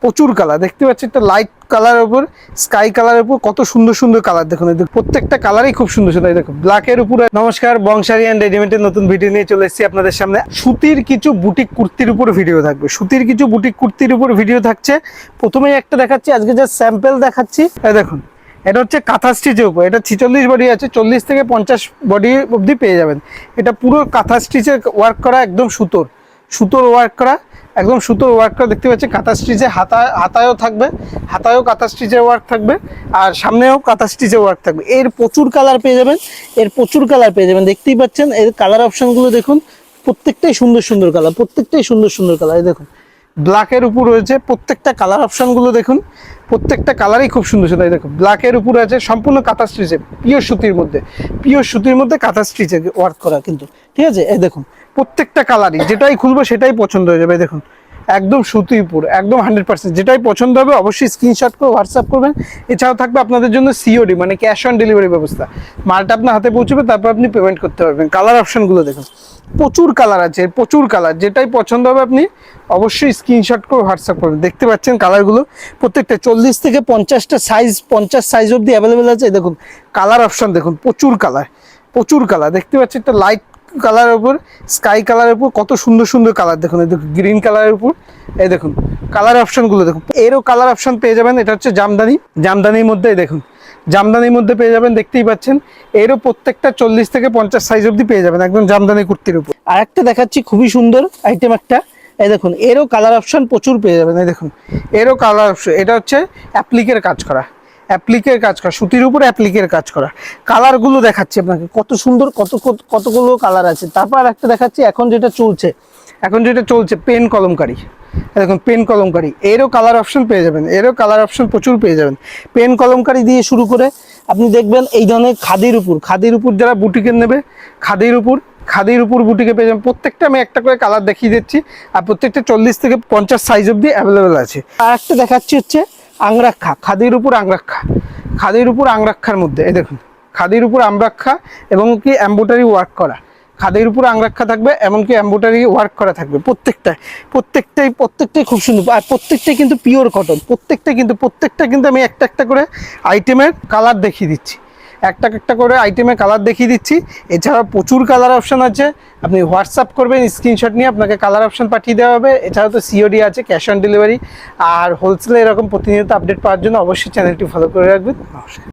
প্রচুর কালার দেখতে পাচ্ছি, একটা লাইট কালারের উপর স্কাই কালারের উপর কত সুন্দর সুন্দর কালার দেখুন। প্রত্যেকটা কালারই খুব সুন্দর সুন্দর। দেখো ব্ল্যাকের উপরে। নমস্কার, বংশারি অ্যান্ড রেডিমেডের নতুন ভিডিও নিয়ে চলে এসেছি আপনাদের সামনে। সুতির কিছু বুটিক কুর্তির উপর ভিডিও থাকবে, সুতির কিছু বুটিক কুর্তির উপর ভিডিও থাকছে। প্রথমেই একটা দেখাচ্ছি, আজকে যা স্যাম্পল দেখাচ্ছি। দেখুন এটা হচ্ছে কাঁথা স্টিচের উপর, এটা 46 বডি আছে, 40 থেকে 50 বডি অবধি পেয়ে যাবেন। এটা পুরো কাঁথা স্টিচের ওয়ার্ক করা, একদম সুতোর ওয়ার্ক করা, একদম সুতোর ওয়ার্ক করা দেখতে পাচ্ছি। কাঁথা স্টিচে হাতায়ও থাকবে, হাতায়ও কাঁথা স্টিচের ওয়ার্ক থাকবে, আর সামনেও কাঁথা স্টিচের ওয়ার্ক থাকবে। এর প্রচুর কালার পেয়ে যাবেন, দেখতেই পাচ্ছেন। এর কালার অপশনগুলো দেখুন, প্রত্যেকটাই সুন্দর সুন্দর কালার, এই দেখুন ব্ল্যাকের উপর রয়েছে। প্রত্যেকটা কালার অপশনগুলো দেখুন, প্রত্যেকটা কালারই খুব সুন্দর সুন্দর। এই দেখুন ব্ল্যাকের উপর আছে, সম্পূর্ণ কাঁথা স্টিচে, পিওর সুতির মধ্যে কাঁথা স্টিচে ওয়ার্ক করা কিন্তু, ঠিক আছে। এই দেখুন প্রত্যেকটা কালারই, যেটাই খুলবো সেটাই পছন্দ হয়ে যাবে। দেখুন একদম সুতির উপর, একদম 100%। যেটাই পছন্দ হবে অবশ্যই স্ক্রিনশট করে হোয়াটসঅ্যাপ করবেন। এছাড়াও থাকবে আপনাদের জন্য সিওডি, মানে ক্যাশ অন ডেলিভারি ব্যবস্থা। মালটা আপনার হাতে পৌঁছবে, তারপর আপনি পেমেন্ট করতে পারবেন। কালার অপশনগুলো দেখুন, প্রচুর কালার আছে, প্রচুর কালার। যেটাই পছন্দ হবে আপনি অবশ্যই স্ক্রিনশট করে হোয়াটসঅ্যাপ করবেন। দেখতে পাচ্ছেন কালারগুলো প্রত্যেকটা 40 থেকে 50টা সাইজ, 50 সাইজ অবধি অ্যাভেলেবেল আছে। দেখুন কালার অপশন দেখুন, প্রচুর কালার দেখতে পাচ্ছি। একটা লাইট কালারের উপর স্কাই কালারের উপর কত সুন্দর সুন্দর কালার দেখুন। এই দেখুন গ্রিন কালারের উপর, এই দেখুন কালার অপশনগুলো দেখুন। এরও কালার অপশন পেয়ে যাবেন। এটা হচ্ছে জামদানির মধ্যে, দেখুন জামদানির মধ্যে পেয়ে যাবেন, দেখতেই পাচ্ছেন। এরও প্রত্যেকটা 40 থেকে 50 সাইজ অবধি পেয়ে যাবেন, একদম জামদানি কুর্তির উপর। আর একটা দেখাচ্ছি খুবই সুন্দর আইটেম একটা, এই দেখুন এরও কালার অপশন প্রচুর পেয়ে যাবেন। এই দেখুন এরও কালার অপশন, এটা হচ্ছে অ্যাপ্লিকের কাজ করা, সুতির উপর অ্যাপ্লিকের কাজ করা। কালারগুলো দেখাচ্ছি আপনাকে, কত সুন্দর, কতগুলো কালার আছে। তারপর একটা দেখাচ্ছি এখন যেটা চলছে পেন কলমকারি। দেখুন পেন কলমকারি, এরও কালার অপশন পেয়ে যাবেন, প্রচুর পেয়ে যাবেন। পেন কলমকারি দিয়ে শুরু করে আপনি দেখবেন এই ধরনের খাদির উপর যারা বুটিকে নেবে, খাদির উপর বুটিকে পেয়ে যাবেন। প্রত্যেকটা আমি একটা করে কালার দেখিয়ে দিচ্ছি, আর প্রত্যেকটা 40 থেকে 50 সাইজ অবধি অ্যাভেলেবেল আছে। আর একটা দেখাচ্ছি হচ্ছে আংরাক্ষা, খাদির উপর আংরাক্ষার মধ্যে। এই দেখুন খাদির উপর আংরাক্ষা এবং কি এমব্রয়ডারি ওয়ার্ক করা। খাদির উপর আংরাক্ষা থাকবে, এমনকি এমব্রয়ডারি ওয়ার্ক করা থাকবে। প্রত্যেকটাই খুব সুন্দর, আর প্রত্যেকটাই কিন্তু পিওর কটন। প্রত্যেকটা কিন্তু আমি একটা করে আইটেমের কালার দেখিয়ে দিচ্ছি, একটা করে আইটেমের কালার দেখিয়ে দিচ্ছি। এছাড়া প্রচুর কালার অপশন আছে, আপনি হোয়াটসঅ্যাপ করবেন, স্ক্রিনশট নিয়ে আপনাকে কালার অপশন পাঠিয়ে দেওয়া হবে। এছাড়াও তো সিওডি আছে, ক্যাশ অন ডেলিভারি। আর হোলসেলে এরকম প্রতিনিয়ত আপডেট পাওয়ার জন্য অবশ্যই চ্যানেলটি ফলো করে রাখবেন। নমস্কার।